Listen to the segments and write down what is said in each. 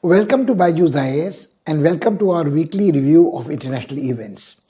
Welcome to BYJU'S IAS and welcome to our weekly review of international events.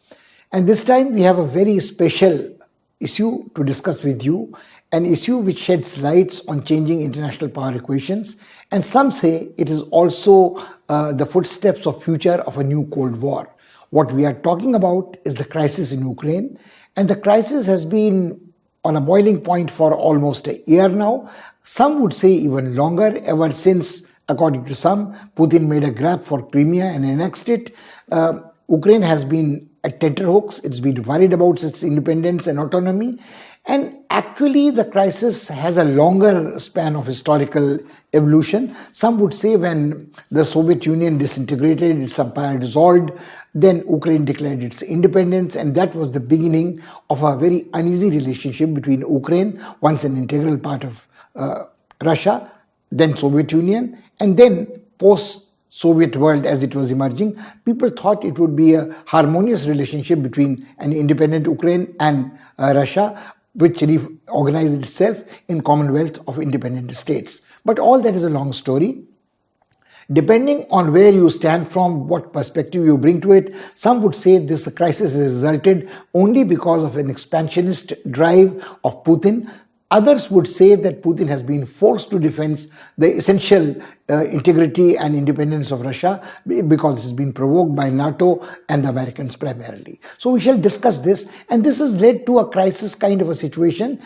And this time we have a very special issue to discuss with you, an issue which sheds lights on changing international power equations, and some say it is also the footsteps of future of a new Cold War. What we are talking about is the crisis in Ukraine, and the crisis has been on a boiling point for almost a year now. Some would say even longer, ever since, according to some, Putin made a grab for Crimea and annexed it. Ukraine has been at tenterhooks. It's been worried about its independence and autonomy. And actually, the crisis has a longer span of historical evolution. Some would say when the Soviet Union disintegrated, its empire dissolved, then Ukraine declared its independence, and that was the beginning of a very uneasy relationship between Ukraine, once an integral part of Russia, then Soviet Union, and then post-Soviet world as it was emerging. People thought it would be a harmonious relationship between an independent Ukraine and Russia, which reorganized itself in Commonwealth of Independent States. But all that is a long story. Depending on where you stand from, what perspective you bring to it, some would say this crisis has resulted only because of an expansionist drive of Putin. Others would say that Putin has been forced to defend the essential integrity and independence of Russia because it has been provoked by NATO and the Americans primarily. So we shall discuss this, and this has led to a crisis kind of a situation,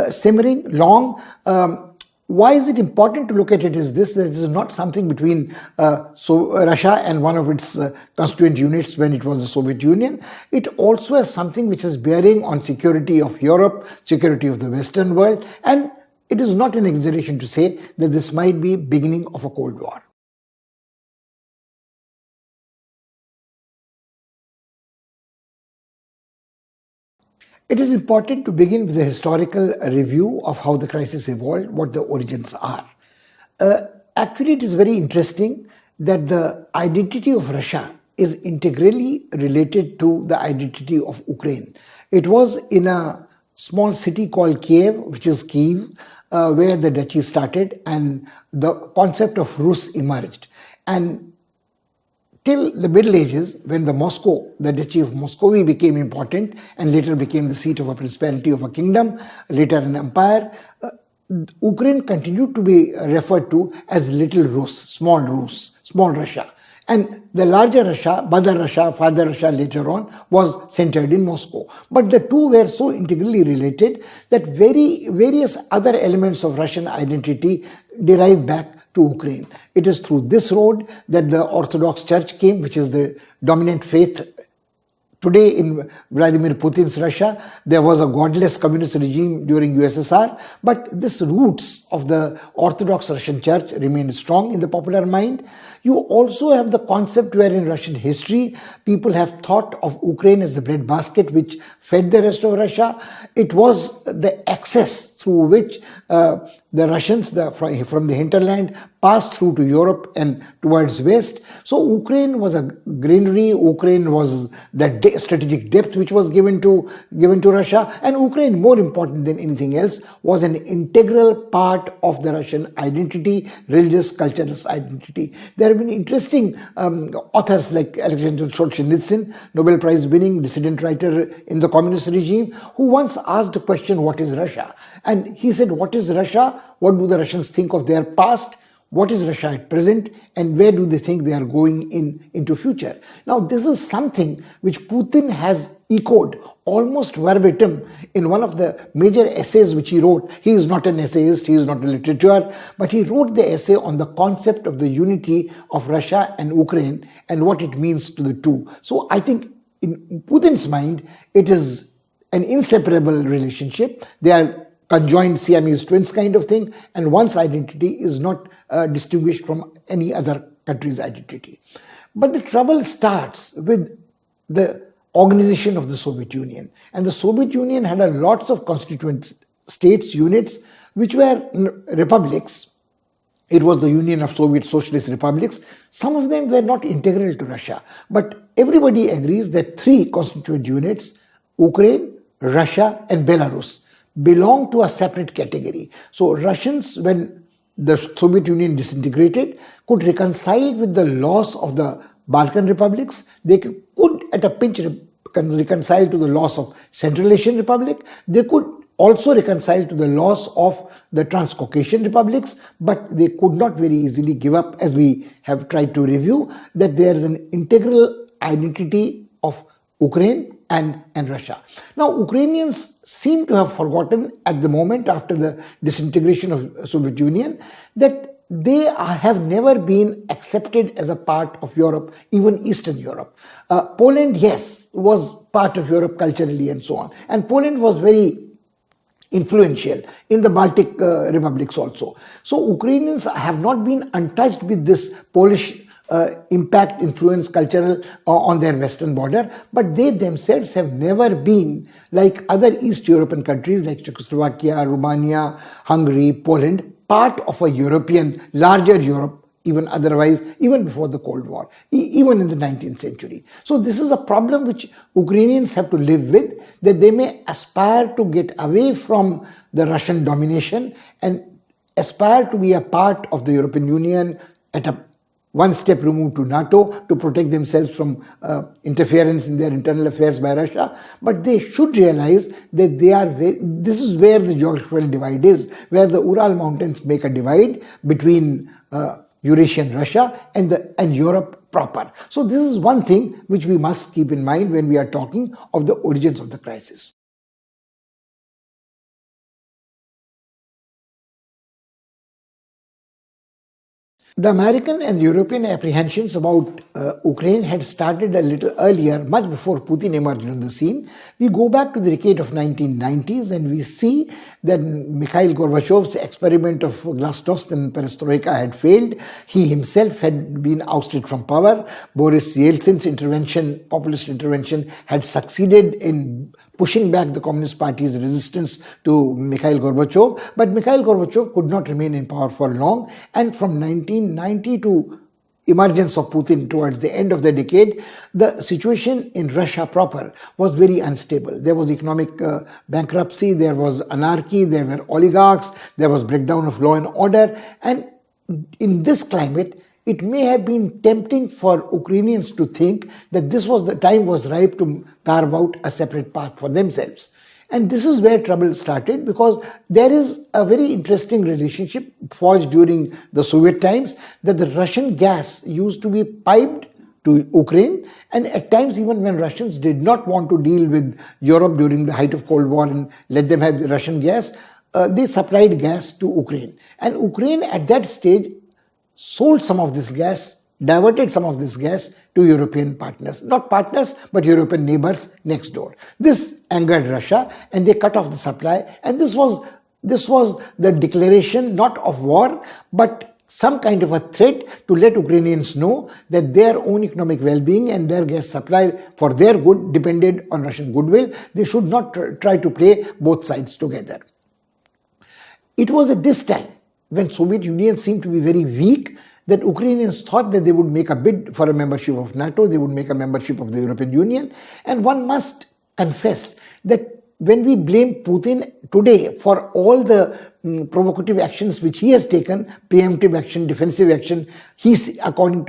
simmering long. Why is it important to look at it is this: that this is not something between Russia and one of its constituent units when it was the Soviet Union. It also has something which is bearing on security of Europe, security of the Western world, and it is not an exaggeration to say that this might be beginning of a Cold War. It is important to begin with a historical review of how the crisis evolved, what the origins are. Actually, it is very interesting that the identity of Russia is integrally related to the identity of Ukraine. It was in a small city called Kiev, which is Kyiv, where the duchy started and the concept of Rus emerged. And till the Middle Ages, when the Duchy of Moscow became important and later became the seat of a principality of a kingdom, later an empire, Ukraine continued to be referred to as Little Rus, Small Russia. And the larger Russia, Mother Russia, Father Russia later on, was centered in Moscow. But the two were so integrally related that various other elements of Russian identity derive back to Ukraine. It is through this road that the Orthodox Church came, which is the dominant faith. Today in Vladimir Putin's Russia, there was a godless communist regime during USSR, but these roots of the Orthodox Russian Church remained strong in the popular mind. You also have the concept where in Russian history, people have thought of Ukraine as the breadbasket which fed the rest of Russia. It was the access through which the Russians from the hinterland passed through to Europe and towards West. So Ukraine was a granary, Ukraine was that strategic depth which was given to Russia, and Ukraine, more important than anything else, was an integral part of the Russian identity, religious, cultural identity. There have been interesting authors like Alexander Solzhenitsyn, Nobel Prize winning dissident writer in the communist regime, who once asked the question, what is Russia? And he said, what is Russia? What do the Russians think of their past? What is Russia at present, and where do they think they are going into future? Now, this is something which Putin has echoed almost verbatim in one of the major essays which he wrote. He is not an essayist, he is not a literature, but he wrote the essay on the concept of the unity of Russia and Ukraine and what it means to the two. So I think in Putin's mind, it is an inseparable relationship. They are conjoined Siamese twins kind of thing, and one's identity is not distinguished from any other country's identity. But the trouble starts with the organization of the Soviet Union. And the Soviet Union had lots of constituent states, units, which were republics. It was the Union of Soviet Socialist Republics. Some of them were not integral to Russia. But everybody agrees that three constituent units, Ukraine, Russia, and Belarus, belong to a separate category. So Russians, when the Soviet Union disintegrated, could reconcile with the loss of the Balkan republics. They could at a pinch reconcile to the loss of Central Asian Republic. They could also reconcile to the loss of the Transcaucasian republics, but they could not very easily give up, as we have tried to review, that there is an integral identity of Ukraine and Russia. Now, Ukrainians seem to have forgotten at the moment, after the disintegration of Soviet Union, that they have never been accepted as a part of Europe, even Eastern Europe. Poland, yes, was part of Europe culturally and so on. And Poland was very influential in the Baltic republics also. So Ukrainians have not been untouched with this Polish impact, influence, cultural on their western border, but they themselves have never been like other East European countries like Czechoslovakia, Romania, Hungary, Poland, part of a European, larger Europe, even otherwise, even before the Cold War, even in the 19th century. So this is a problem which Ukrainians have to live with, that they may aspire to get away from the Russian domination and aspire to be a part of the European Union, at a one step removed to NATO, to protect themselves from interference in their internal affairs by Russia. But they should realize that this is where the geographical divide is, where the Ural Mountains make a divide between Eurasian Russia and Europe proper. So this is one thing which we must keep in mind when we are talking of the origins of the crisis. The American and European apprehensions about Ukraine had started a little earlier, much before Putin emerged on the scene. We go back to the decade of 1990s and we see that Mikhail Gorbachev's experiment of glasnost and perestroika had failed. He himself had been ousted from power. Boris Yeltsin's intervention, populist intervention, had succeeded in pushing back the Communist Party's resistance to Mikhail Gorbachev. But Mikhail Gorbachev could not remain in power for long, and from 1990 to emergence of Putin towards the end of the decade, the situation in Russia proper was very unstable. There was economic bankruptcy, there was anarchy, there were oligarchs, there was breakdown of law and order, and in this climate, it may have been tempting for Ukrainians to think that the time was ripe to carve out a separate path for themselves. And this is where trouble started, because there is a very interesting relationship forged during the Soviet times, that the Russian gas used to be piped to Ukraine, and at times even when Russians did not want to deal with Europe during the height of Cold War and let them have Russian gas, they supplied gas to Ukraine. And Ukraine at that stage sold some of this gas, diverted some of this gas to European partners. Not partners, but European neighbors next door. This angered Russia and they cut off the supply. And this was the declaration not of war, but some kind of a threat to let Ukrainians know that their own economic well-being and their gas supply for their good depended on Russian goodwill. They should not try to play both sides together. It was at this time, when Soviet Union seemed to be very weak, that Ukrainians thought that they would make a bid for a membership of NATO, they would make a membership of the European Union. And one must confess that when we blame Putin today for all the provocative actions which he has taken, preemptive action, defensive action, according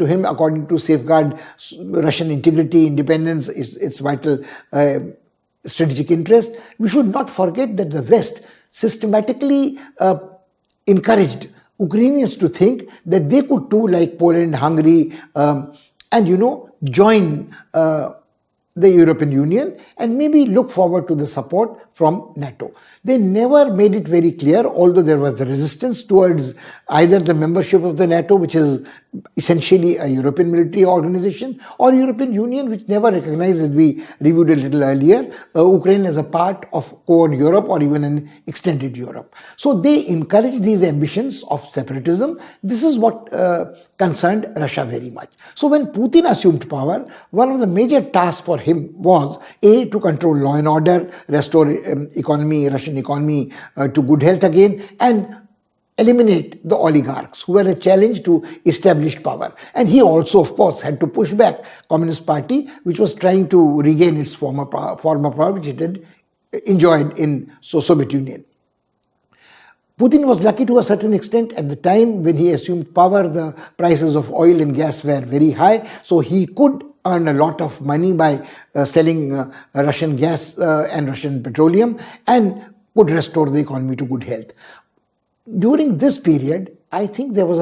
to safeguard Russian integrity, independence, its vital strategic interest, we should not forget that the West systematically encouraged Ukrainians to think that they could too, like Poland, Hungary, join the European Union and maybe look forward to the support from NATO. They never made it very clear, although there was resistance towards either the membership of the NATO, which is essentially a European military organization, or European Union, which never recognized, as we reviewed a little earlier, Ukraine as a part of core Europe or even an extended Europe. So they encouraged these ambitions of separatism. This is what concerned Russia very much. So when Putin assumed power, one of the major tasks for him was to control law and order, restore Russian economy to good health again, and eliminate the oligarchs who were a challenge to established power. And he also, of course, had to push back Communist Party, which was trying to regain its former power, which it had enjoyed in Soviet Union. Putin was lucky to a certain extent. At the time when he assumed power, the prices of oil and gas were very high, so he could earn a lot of money by selling Russian gas and Russian petroleum, and could restore the economy to good health. During this period, I think there was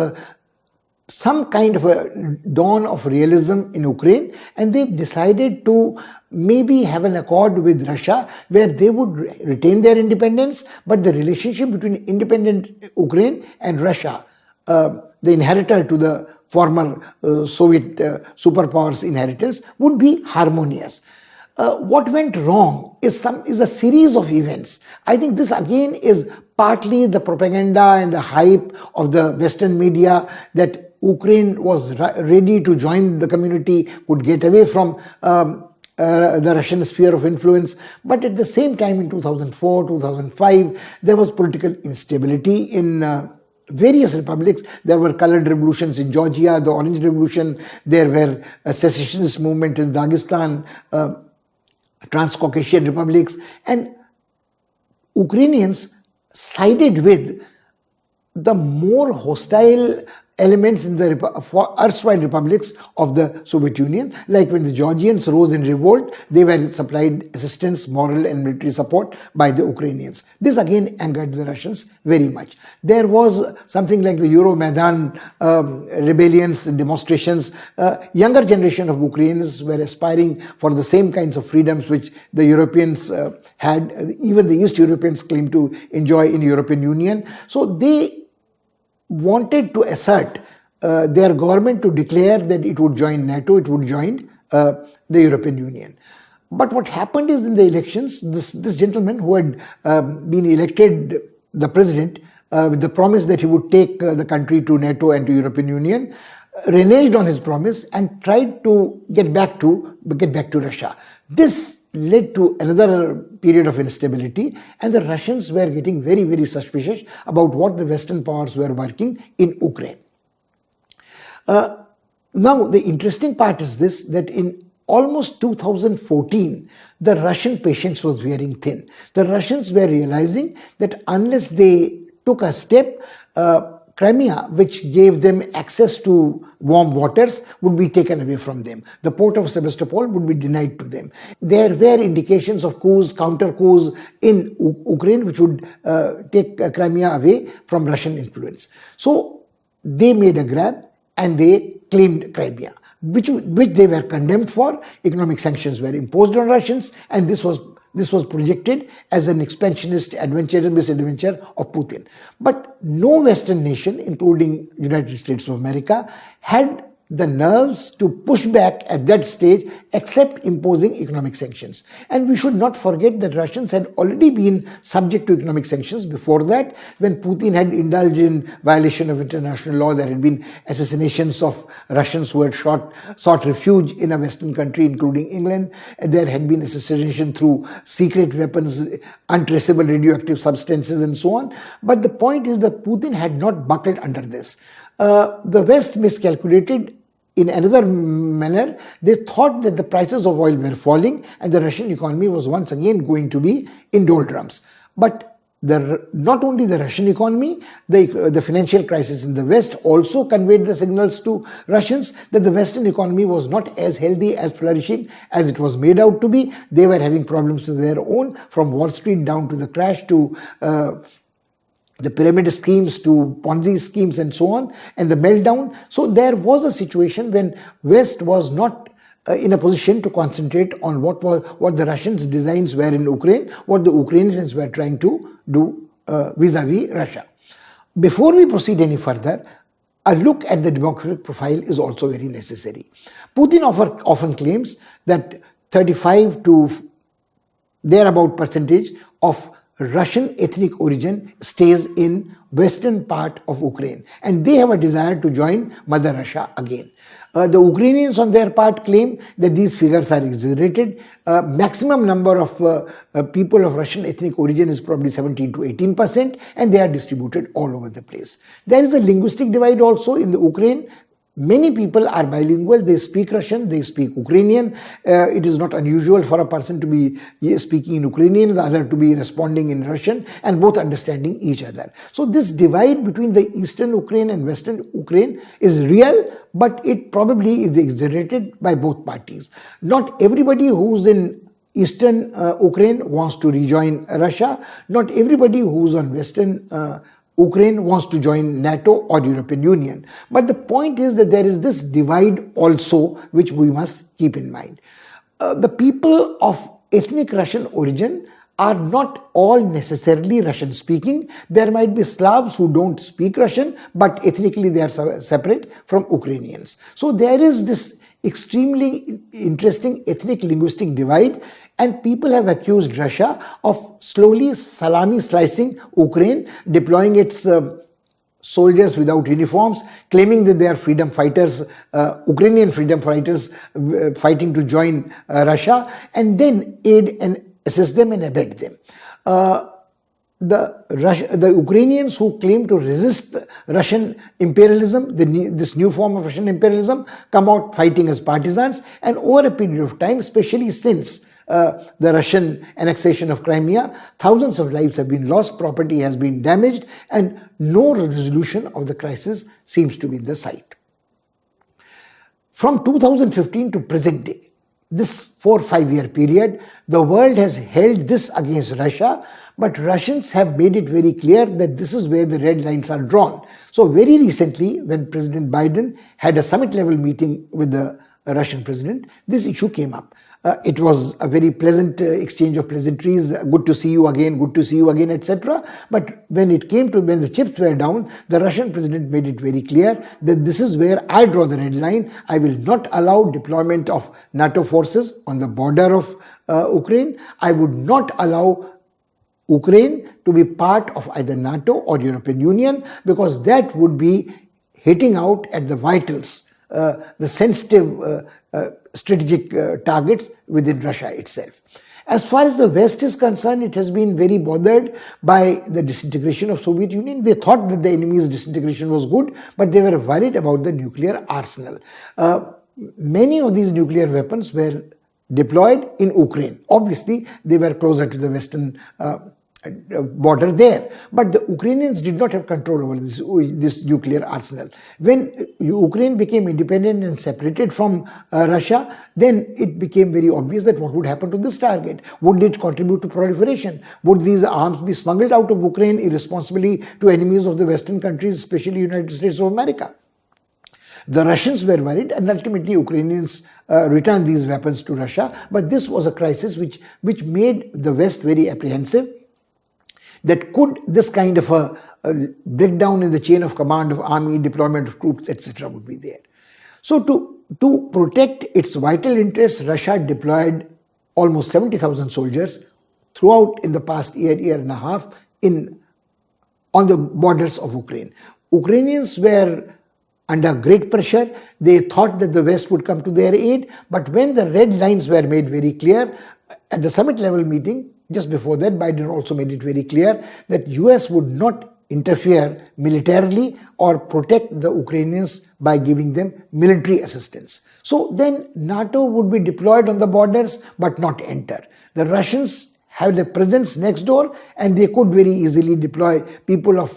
some kind of a dawn of realism in Ukraine, and they decided to maybe have an accord with Russia where they would retain their independence, but the relationship between independent Ukraine and Russia, the inheritor to the former Soviet superpowers' inheritance, would be harmonious. What went wrong is a series of events. I think this again is partly the propaganda and the hype of the Western media that Ukraine was ready to join the community, could get away from the Russian sphere of influence. But at the same time, in 2004, 2005, there was political instability in various republics. There were colored revolutions in Georgia, the Orange Revolution. There were a secessionist movement in Dagestan, Transcaucasian republics, and Ukrainians sided with the more hostile elements in the erstwhile republics of the Soviet Union. Like when the Georgians rose in revolt, they were supplied assistance, moral and military support by the Ukrainians. This again angered the Russians very much. There was something like the Euromaidan rebellions and demonstrations. Younger generation of Ukrainians were aspiring for the same kinds of freedoms which the Europeans had. Even the East Europeans claimed to enjoy in European Union. So they wanted to assert their government to declare that it would join NATO, it would join the European Union. But what happened is in the elections, this gentleman who had been elected the president with the promise that he would take the country to NATO and to European Union, reneged on his promise and tried to get back to Russia. This led to another period of instability, and the Russians were getting very, very suspicious about what the Western powers were working in Ukraine. Now, the interesting part is this, that in almost 2014, the Russian patience was wearing thin. The Russians were realizing that unless they took a step, Crimea, which gave them access to warm waters, would be taken away from them. The port of Sevastopol would be denied to them. There were indications of coups, counter-coups in Ukraine, which would take Crimea away from Russian influence. So they made a grab and they claimed Crimea, which they were condemned for. Economic sanctions were imposed on Russians, and this was projected as an expansionist misadventure of Putin. But no Western nation, including United States of America, had the nerves to push back at that stage except imposing economic sanctions. And we should not forget that Russians had already been subject to economic sanctions before that, when Putin had indulged in violation of international law. There had been assassinations of Russians who had sought refuge in a Western country, including England. And there had been assassination through secret weapons, untraceable radioactive substances, and so on. But the point is that Putin had not buckled under this. The West miscalculated in another manner. They thought that the prices of oil were falling and the Russian economy was once again going to be in doldrums. But not only the Russian economy, the financial crisis in the West also conveyed the signals to Russians that the Western economy was not as healthy, as flourishing as it was made out to be. They were having problems of their own, from Wall Street down to the crash to the pyramid schemes to Ponzi schemes and so on, and the meltdown. So there was a situation when West was not in a position to concentrate on what the Russians' designs were in Ukraine, what the Ukrainians were trying to do vis-a-vis Russia. Before we proceed any further, a look at the demographic profile is also very necessary. Putin often claims that 35 to thereabout percentage of Russian ethnic origin stays in western part of Ukraine, and they have a desire to join Mother Russia again. The Ukrainians on their part claim that these figures are exaggerated. Maximum number of people of Russian ethnic origin is probably 17 to 18%, and they are distributed all over the place. There is a linguistic divide also in the Ukraine. Many people are bilingual. They speak Russian, they speak Ukrainian. It is not unusual for a person to be speaking in Ukrainian, the other to be responding in Russian, and both understanding each other. So this divide between the Eastern Ukraine and Western Ukraine is real, but it probably is exaggerated by both parties. Not everybody who's in Eastern Ukraine wants to rejoin Russia. Not everybody who's on Western Ukraine wants to join NATO or European Union. But the point is that there is this divide also which we must keep in mind. The people of ethnic Russian origin are not all necessarily Russian speaking. There might be Slavs who don't speak Russian, but ethnically they are separate from Ukrainians. So there is this extremely interesting ethnic linguistic divide, and people have accused Russia of slowly salami slicing Ukraine, deploying its soldiers without uniforms, claiming that they are freedom fighters, Ukrainian freedom fighters fighting to join Russia, and then aid and assist them and abet them. The Ukrainians who claim to resist Russian imperialism, this new form of Russian imperialism, come out fighting as partisans, and over a period of time, especially since the Russian annexation of Crimea, thousands of lives have been lost, property has been damaged, and no resolution of the crisis seems to be in the sight. From 2015 to present day, this 4 or 5 year period, the world has held this against Russia, but Russians have made it very clear that this is where the red lines are drawn. So very recently, when President Biden had a summit level meeting with the Russian president, this issue came up. It was a very pleasant exchange of pleasantries, good to see you again, etc. But when the chips were down, the Russian president made it very clear that this is where I draw the red line. I will not allow deployment of NATO forces on the border of Ukraine. I would not allow Ukraine to be part of either NATO or European Union, because that would be hitting out at the vitals, the sensitive strategic targets within Russia itself. As far as the West is concerned, it has been very bothered by the disintegration of Soviet Union. They thought that the enemy's disintegration was good, but they were worried about the nuclear arsenal. Many of these nuclear weapons were deployed in Ukraine. Obviously, they were closer to the Western border there. But the Ukrainians did not have control over this nuclear arsenal. When Ukraine became independent and separated from Russia, then it became very obvious that what would happen to this target? Would it contribute to proliferation? Would these arms be smuggled out of Ukraine irresponsibly to enemies of the Western countries, especially United States of America? The Russians were worried, and ultimately Ukrainians returned these weapons to Russia. But this was a crisis which made the West very apprehensive, that could this kind of a breakdown in the chain of command of army, deployment of troops, etc. would be there. So to protect its vital interests, Russia deployed almost 70,000 soldiers throughout in the past year and a half on the borders of Ukraine. Ukrainians were under great pressure. They thought that the West would come to their aid, but when the red lines were made very clear at the summit level meeting, just before that, Biden also made it very clear that US would not interfere militarily or protect the Ukrainians by giving them military assistance. So then NATO would be deployed on the borders but not enter. The Russians have a presence next door, and they could very easily deploy people of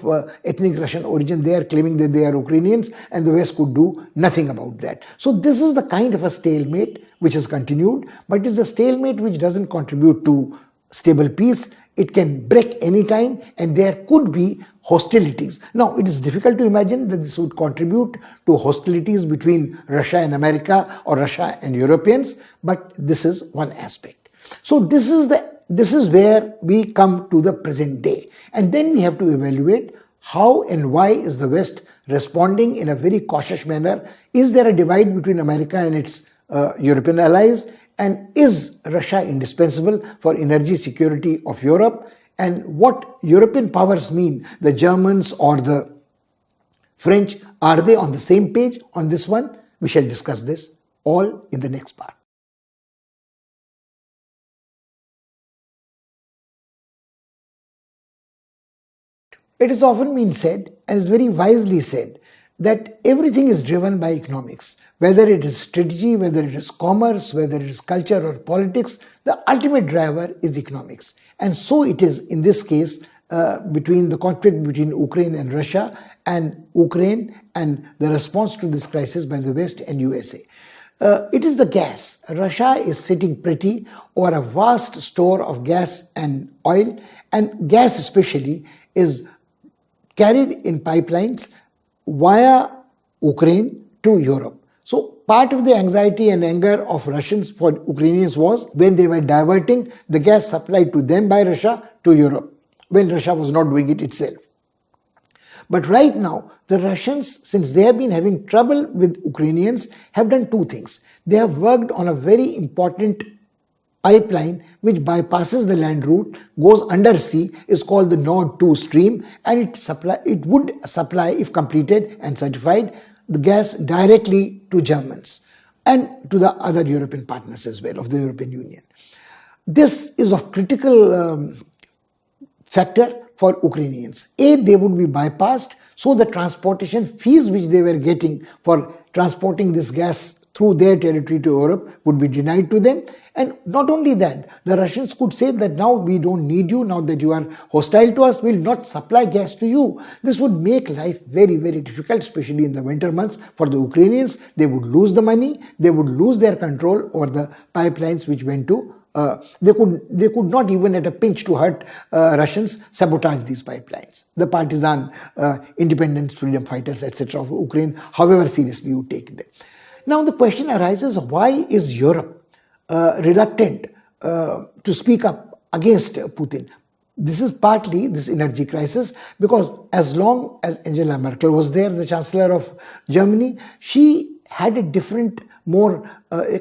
ethnic Russian origin there, claiming that they are Ukrainians, and the West could do nothing about that. So this is the kind of a stalemate which has continued, but it's a stalemate which doesn't contribute to stable peace. It can break any time, and there could be hostilities. Now, it is difficult to imagine that this would contribute to hostilities between Russia and America or Russia and Europeans, but this is one aspect. So this is where we come to the present day. And then we have to evaluate how and why is the West responding in a very cautious manner. Is there a divide between America and its European allies? And is Russia indispensable for energy security of Europe? And what European powers mean, the Germans or the French, are they on the same page on this one? We shall discuss this all in the next part. It has often been said, and is very wisely said, that everything is driven by economics. Whether it is strategy, whether it is commerce, whether it is culture or politics, the ultimate driver is economics. And so it is in this case between the conflict between Ukraine and Russia, and Ukraine and the response to this crisis by the West and USA. It is the gas. Russia is sitting pretty over a vast store of gas and oil, and gas especially is carried in pipelines via Ukraine to Europe. So part of the anxiety and anger of Russians for Ukrainians was when they were diverting the gas supplied to them by Russia to Europe, when Russia was not doing it itself. But right now, the Russians, since they have been having trouble with Ukrainians, have done two things. They have worked on a very important pipeline which bypasses the land route, goes under sea, is called the Nord 2 stream, and it would supply, if completed and certified, the gas directly to Germans and to the other European partners as well of the European Union. This is of critical factor for Ukrainians. A, they would be bypassed, so the transportation fees which they were getting for transporting this gas through their territory to Europe would be denied to them. And not only that, the Russians could say that now we don't need you, now that you are hostile to us, we'll not supply gas to you. This would make life very, very difficult, especially in the winter months for the Ukrainians. They would lose the money, they would lose their control over the pipelines which went to they could not even at a pinch to hurt Russians sabotage these pipelines. The partisan independence, freedom fighters, etc. of Ukraine, however seriously you take them. Now the question arises, why is Europe reluctant to speak up against Putin? This is partly this energy crisis, because as long as Angela Merkel was there, the Chancellor of Germany, she had a different, more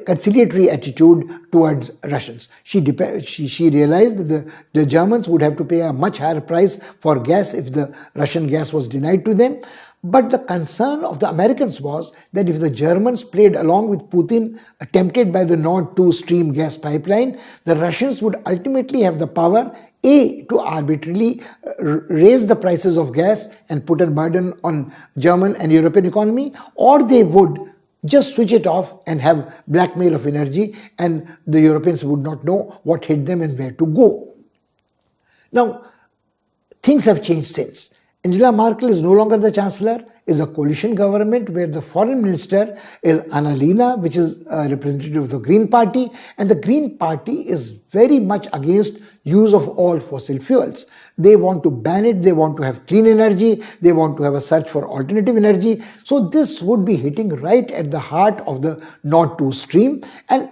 conciliatory attitude towards Russians. She realized that the Germans would have to pay a much higher price for gas if the Russian gas was denied to them. But the concern of the Americans was that if the Germans played along with Putin, tempted by the Nord 2 stream gas pipeline, the Russians would ultimately have the power, A, to arbitrarily raise the prices of gas and put a burden on German and European economy, or they would just switch it off and have blackmail of energy, and the Europeans would not know what hit them and where to go. Now, things have changed since. Angela Merkel is no longer the Chancellor, is a coalition government where the foreign minister is Annalena, which is a representative of the Green Party, and the Green Party is very much against use of all fossil fuels. They want to ban it, they want to have clean energy, they want to have a search for alternative energy. So this would be hitting right at the heart of the Nord 2 stream. And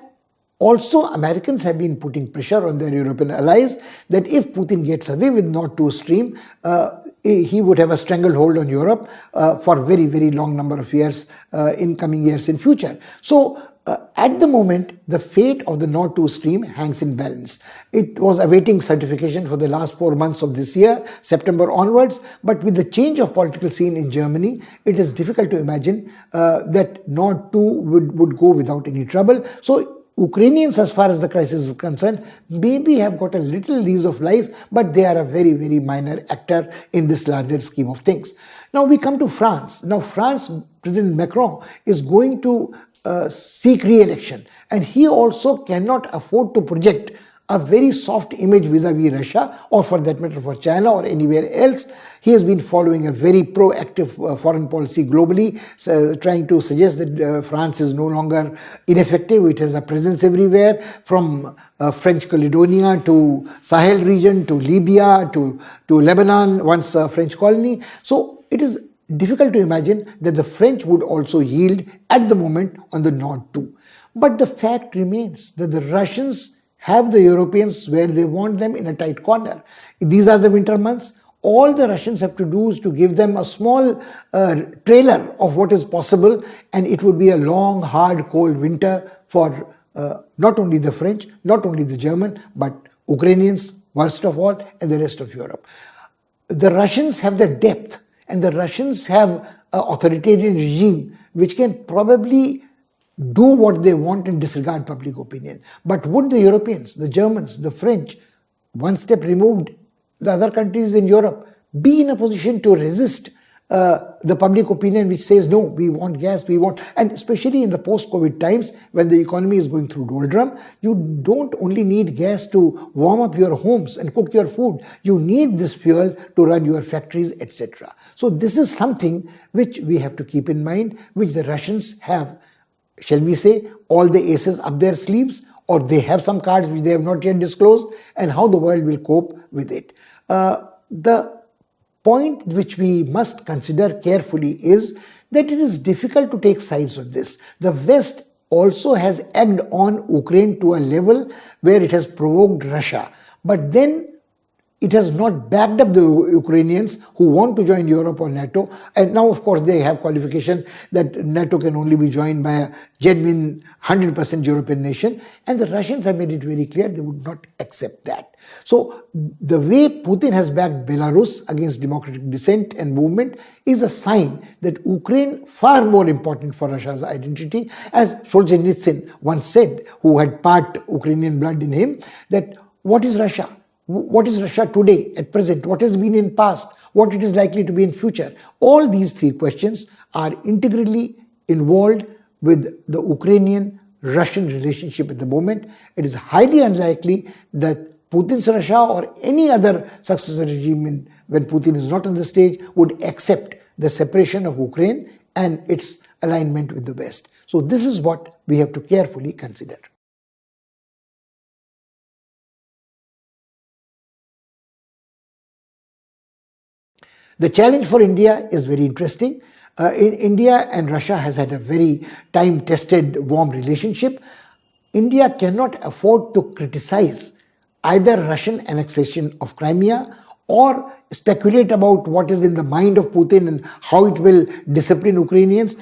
also, Americans have been putting pressure on their European allies that if Putin gets away with Nord 2 stream, he would have a stranglehold on Europe for very, very long number of years in coming years in future. So, at the moment, the fate of the Nord 2 stream hangs in balance. It was awaiting certification for the last 4 months of this year, September onwards, but with the change of political scene in Germany, it is difficult to imagine that Nord 2 would go without any trouble. So, Ukrainians, as far as the crisis is concerned, maybe have got a little lease of life, but they are a very, very minor actor in this larger scheme of things. Now we come to France. Now France, President Macron is going to seek re-election, and he also cannot afford to project a very soft image vis-a-vis Russia, or for that matter for China or anywhere else. He has been following a very proactive foreign policy globally, trying to suggest that France is no longer ineffective. It has a presence everywhere, from French Caledonia to Sahel region to Libya to Lebanon, once a French colony. So it is difficult to imagine that the French would also yield at the moment on the Nord 2. But the fact remains that the Russians have the Europeans where they want them, in a tight corner. These are the winter months. All the Russians have to do is to give them a small trailer of what is possible, and it would be a long, hard, cold winter for not only the French, not only the German, but Ukrainians, worst of all, and the rest of Europe. The Russians have the depth, and the Russians have an authoritarian regime which can probably do what they want and disregard public opinion. But would the Europeans, the Germans, the French, one step removed, the other countries in Europe, be in a position to resist the public opinion which says, no, we want gas, we want, and especially in the post-COVID times when the economy is going through doldrum, you don't only need gas to warm up your homes and cook your food, you need this fuel to run your factories, etc. So this is something which we have to keep in mind, which the Russians have, shall we say, all the aces up their sleeves, or they have some cards which they have not yet disclosed, and how the world will cope with it. The point which we must consider carefully is that it is difficult to take sides on this. The West also has egged on Ukraine to a level where it has provoked Russia, but then it has not backed up the Ukrainians who want to join Europe or NATO. And now, of course, they have qualification that NATO can only be joined by a genuine 100% European nation. And the Russians have made it very clear they would not accept that. So the way Putin has backed Belarus against democratic dissent and movement is a sign that Ukraine, far more important for Russia's identity, as Solzhenitsyn once said, who had part Ukrainian blood in him, that what is Russia? What is Russia today, at present? What has been in past? What it is likely to be in future? All these three questions are integrally involved with the Ukrainian-Russian relationship at the moment. It is highly unlikely that Putin's Russia or any other successor regime when Putin is not on the stage would accept the separation of Ukraine and its alignment with the West. So this is what we have to carefully consider. The challenge for India is very interesting. India and Russia has had a very time-tested, warm relationship. India cannot afford to criticize either Russian annexation of Crimea or speculate about what is in the mind of Putin and how it will discipline Ukrainians.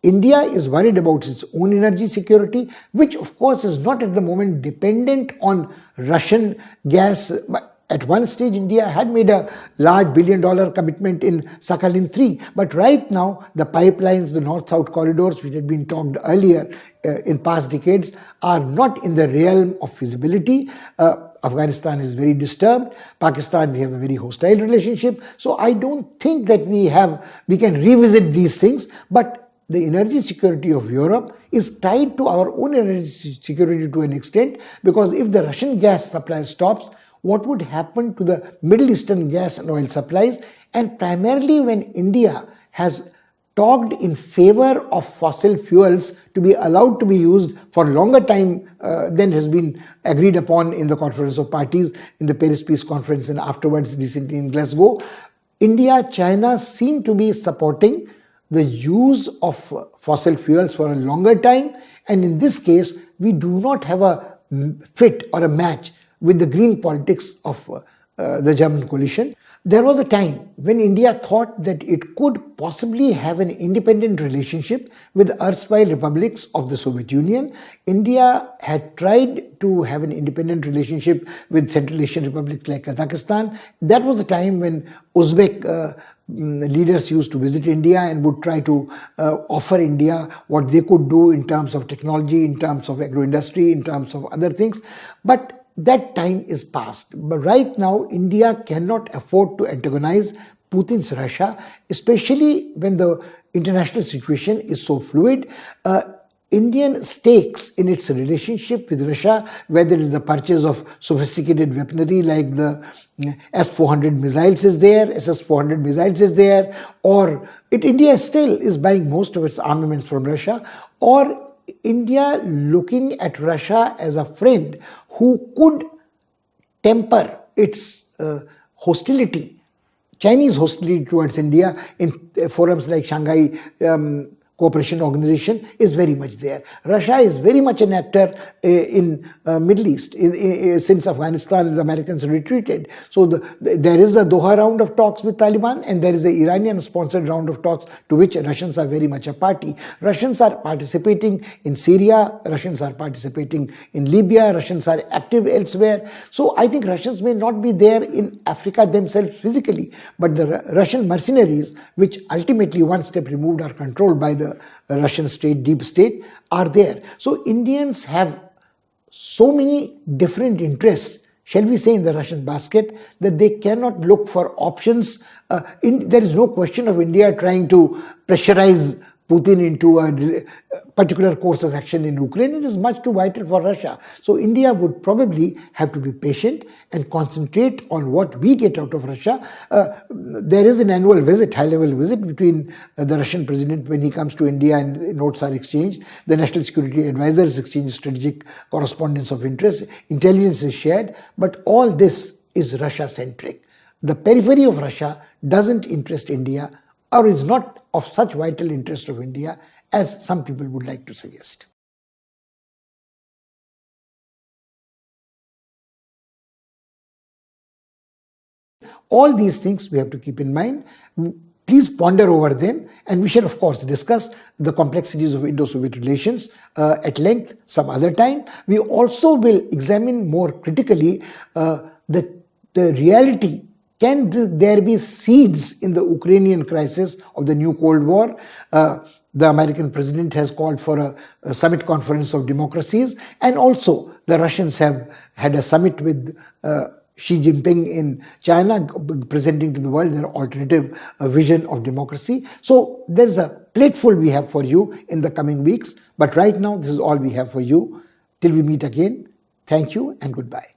India is worried about its own energy security, which of course is not at the moment dependent on Russian gas. At one stage, India had made a large $1 billion commitment in Sakhalin-3. But right now, the pipelines, the north-south corridors, which had been talked earlier in past decades, are not in the realm of feasibility. Afghanistan is very disturbed. Pakistan, we have a very hostile relationship. So I don't think that we can revisit these things. But the energy security of Europe is tied to our own energy security to an extent, because if the Russian gas supply stops, what would happen to the Middle Eastern gas and oil supplies? And primarily when India has talked in favor of fossil fuels to be allowed to be used for longer time than has been agreed upon in the Conference of Parties, in the Paris Peace Conference and afterwards recently in Glasgow, India, China seem to be supporting the use of fossil fuels for a longer time. And in this case, we do not have a fit or a match with the green politics of the German coalition. There was a time when India thought that it could possibly have an independent relationship with erstwhile republics of the Soviet Union. India had tried to have an independent relationship with Central Asian republics like Kazakhstan. That was the time when Uzbek leaders used to visit India and would try to offer India what they could do in terms of technology, in terms of agro-industry, in terms of other things. But that time is past. But right now, India cannot afford to antagonize Putin's Russia, especially when the international situation is so fluid. Indian stakes in its relationship with Russia, whether it is the purchase of sophisticated weaponry like the S-400 missiles is there, SS-400 missiles is there, or India still is buying most of its armaments from Russia, or India looking at Russia as a friend who could temper its hostility, Chinese hostility towards India in forums like Shanghai Cooperation Organization is very much there. Russia is very much an actor in Middle East since Afghanistan, the Americans retreated. So there is a Doha round of talks with Taliban, and there is an Iranian-sponsored round of talks to which Russians are very much a party. Russians are participating in Syria, Russians are participating in Libya, Russians are active elsewhere. So I think Russians may not be there in Africa themselves physically, but the Russian mercenaries, which ultimately one step removed are controlled by the Russian state, deep state, are there. So Indians have so many different interests shall we say, in the Russian basket, that they cannot look for options. There is no question of India trying to pressurize Putin into a particular course of action in Ukraine. It is much too vital for Russia. So India would probably have to be patient and concentrate on what we get out of Russia. There is an annual visit, high-level visit between the Russian president when he comes to India, and notes are exchanged. The National Security Advisors exchange strategic correspondence of interest. Intelligence is shared. But all this is Russia-centric. The periphery of Russia doesn't interest India, or is not of such vital interest of India as some people would like to suggest. All these things we have to keep in mind. Please ponder over them, and we shall of course discuss the complexities of Indo-Soviet relations at length some other time. We also will examine more critically the reality. Can there be seeds in the Ukrainian crisis of the new Cold War? The American president has called for a summit conference of democracies, and also the Russians have had a summit with Xi Jinping in China, presenting to the world their alternative vision of democracy. So there's a plateful we have for you in the coming weeks. But right now, this is all we have for you. Till we meet again, thank you and goodbye.